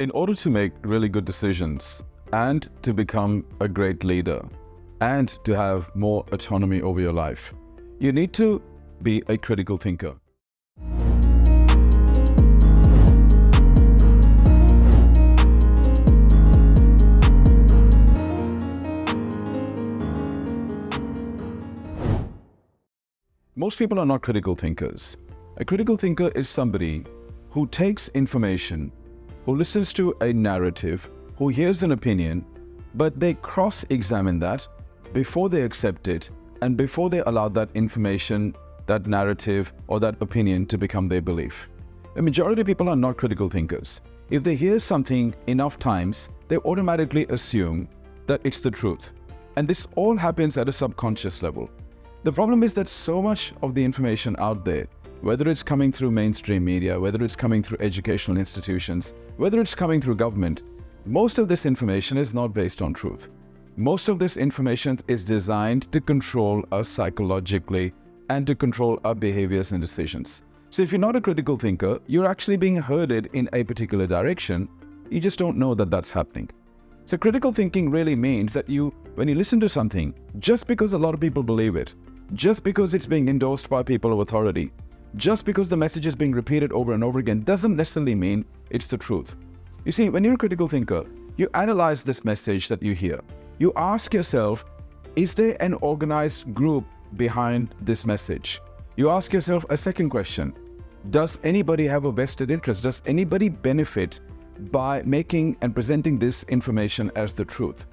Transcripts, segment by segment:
In order to make really good decisions and to become a great leader and to have more autonomy over your life, you need to be a critical thinker. Most people are not critical thinkers. A critical thinker is somebody who takes information, who listens to a narrative, who hears an opinion, but they cross-examine that before they accept it and before they allow that information, that narrative, or that opinion to become their belief. The majority of people are not critical thinkers. If they hear something enough times, they automatically assume that it's the truth. And this all happens at a subconscious level. The problem is that so much of the information out there, whether it's coming through mainstream media, whether it's coming through educational institutions, whether it's coming through government, most of this information is not based on truth. Most of this information is designed to control us psychologically and to control our behaviors and decisions. So if you're not a critical thinker, you're actually being herded in a particular direction. You just don't know that that's happening. So critical thinking really means that when you listen to something, just because a lot of people believe it, just because it's being endorsed by people of authority, just because the message is being repeated over and over again, doesn't necessarily mean it's the truth. You see, when you're a critical thinker, you analyze this message that you hear. You ask yourself, is there an organized group behind this message? You ask yourself a second question. Does anybody have a vested interest? Does anybody benefit by making and presenting this information as the truth?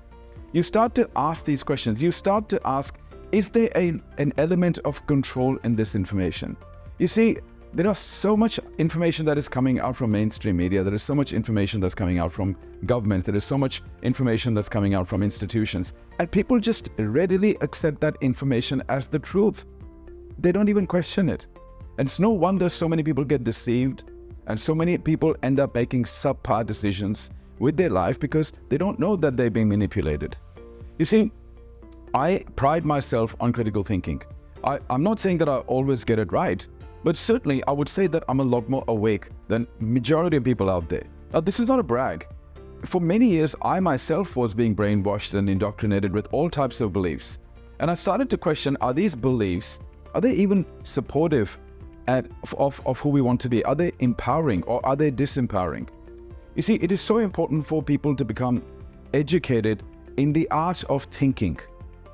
You start to ask these questions. You start to ask, is there an element of control in this information? You see, there is so much information that is coming out from mainstream media. There is so much information that's coming out from governments. There is so much information that's coming out from institutions. And people just readily accept that information as the truth. They don't even question it. And it's no wonder so many people get deceived and so many people end up making subpar decisions with their life because they don't know that they're being manipulated. You see, I pride myself on critical thinking. I'm not saying that I always get it right, but certainly I would say that I'm a lot more awake than majority of people out there. Now, this is not a brag. For many years, I myself was being brainwashed and indoctrinated with all types of beliefs. And I started to question, are these beliefs, are they even supportive of who we want to be? Are they empowering or are they disempowering? You see, it is so important for people to become educated in the art of thinking.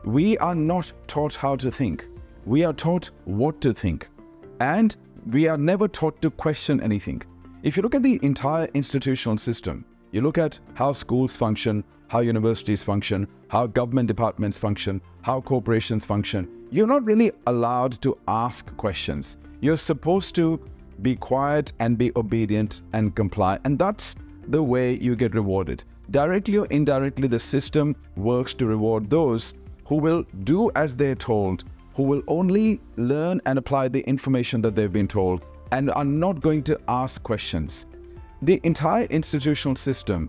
We are not taught how to think. We are taught what to think. And we are never taught to question anything. If you look at the entire institutional system, you look at how schools function, how universities function, how government departments function, how corporations function, you're not really allowed to ask questions. You're supposed to be quiet and be obedient and comply. And that's the way you get rewarded. Directly or indirectly, the system works to reward those who will do as they're told, who will only learn and apply the information that they've been told and are not going to ask questions. The entire institutional system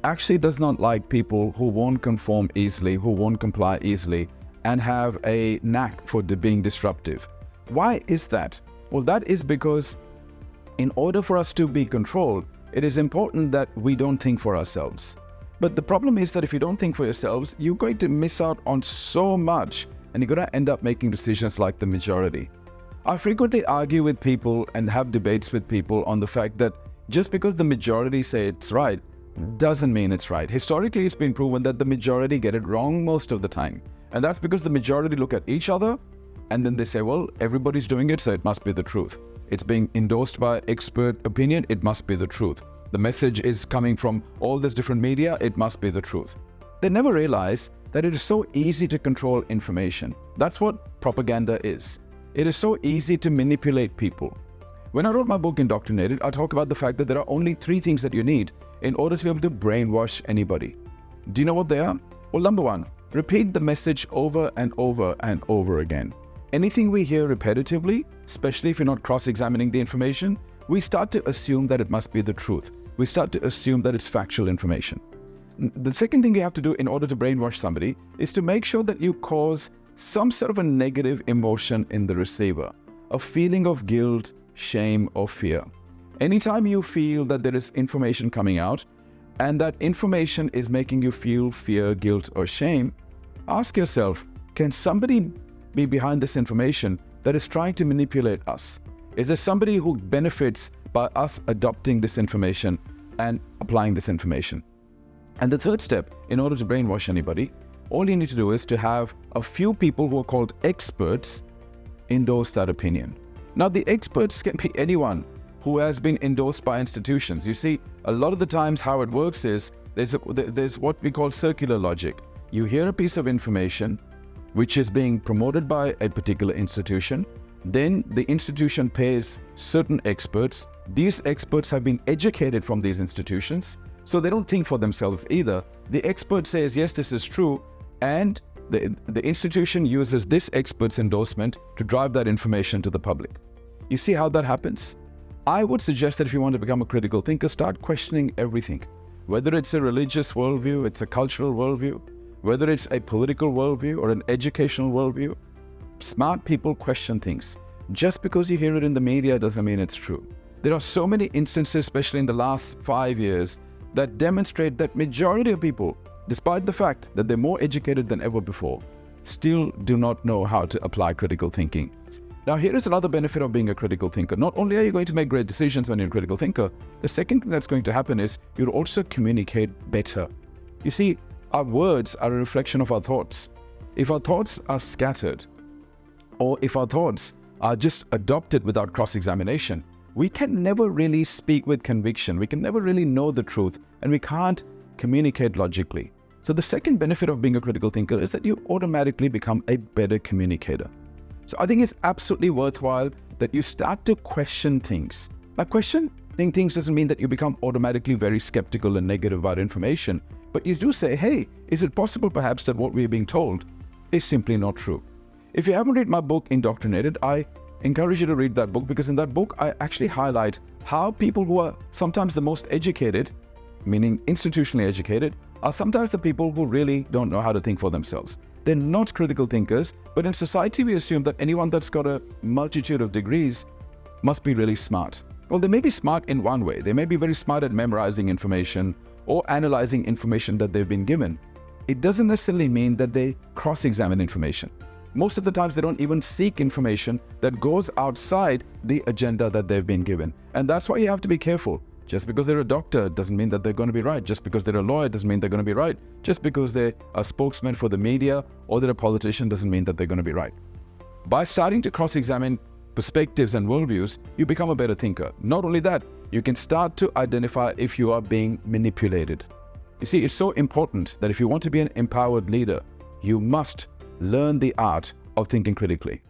actually does not like people who won't conform easily, who won't comply easily, and have a knack for being disruptive. Why is that? Well, that is because in order for us to be controlled, it is important that we don't think for ourselves. But the problem is that if you don't think for yourselves, you're going to miss out on so much and you're going to end up making decisions like the majority. I frequently argue with people and have debates with people on the fact that just because the majority say it's right, doesn't mean it's right. Historically, it's been proven that the majority get it wrong most of the time. And that's because the majority look at each other and then they say, well, everybody's doing it, so it must be the truth. It's being endorsed by expert opinion, it must be the truth. The message is coming from all this different media, it must be the truth. They never realize that it is so easy to control information. That's what propaganda is. It is so easy to manipulate people. When I wrote my book, Indoctrinated, I talk about the fact that there are only 3 things that you need in order to be able to brainwash anybody. Do you know what they are? Well, number 1, repeat the message over and over and over again. Anything we hear repetitively, especially if you're not cross-examining the information, we start to assume that it must be the truth. We start to assume that it's factual information. The second thing you have to do in order to brainwash somebody is to make sure that you cause some sort of a negative emotion in the receiver, a feeling of guilt, shame, or fear. Anytime you feel that there is information coming out and that information is making you feel fear, guilt, or shame, ask yourself, can somebody be behind this information that is trying to manipulate us? Is there somebody who benefits by us adopting this information and applying this information? And the third step, in order to brainwash anybody, all you need to do is to have a few people who are called experts endorse that opinion. Now, the experts can be anyone who has been endorsed by institutions. You see, a lot of the times how it works is there's what we call circular logic. You hear a piece of information which is being promoted by a particular institution, then the institution pays certain experts. These experts have been educated from these institutions, so they don't think for themselves either. The expert says, yes, this is true, and the institution uses this expert's endorsement to drive that information to the public. You see how that happens? I would suggest that if you want to become a critical thinker, start questioning everything. Whether it's a religious worldview, it's a cultural worldview, whether it's a political worldview or an educational worldview, smart people question things. Just because you hear it in the media doesn't mean it's true. There are so many instances, especially in the last 5 years, that demonstrate that majority of people, despite the fact that they're more educated than ever before, still do not know how to apply critical thinking. Now, here is another benefit of being a critical thinker. Not only are you going to make great decisions when you're a critical thinker, the second thing that's going to happen is you'll also communicate better. You see, our words are a reflection of our thoughts. If our thoughts are scattered, or if our thoughts are just adopted without cross-examination, we can never really speak with conviction. We can never really know the truth, and we can't communicate logically. So the second benefit of being a critical thinker is that you automatically become a better communicator. So I think it's absolutely worthwhile that you start to question things. Now, questioning things doesn't mean that you become automatically very skeptical and negative about information, but you do say, hey, is it possible perhaps that what we're being told is simply not true? If you haven't read my book, Indoctrinated, I encourage you to read that book, because in that book, I actually highlight how people who are sometimes the most educated, meaning institutionally educated, are sometimes the people who really don't know how to think for themselves. They're not critical thinkers, but in society, we assume that anyone that's got a multitude of degrees must be really smart. Well, they may be smart in one way. They may be very smart at memorizing information or analyzing information that they've been given. It doesn't necessarily mean that they cross-examine information. Most of the times, they don't even seek information that goes outside the agenda that they've been given. And that's why you have to be careful. Just because they're a doctor doesn't mean that they're going to be right. Just because they're a lawyer doesn't mean they're going to be right. Just because they're a spokesman for the media or they're a politician doesn't mean that they're going to be right. By starting to cross-examine perspectives and worldviews, you become a better thinker. Not only that, you can start to identify if you are being manipulated. You see, it's so important that if you want to be an empowered leader, you must learn the art of thinking critically.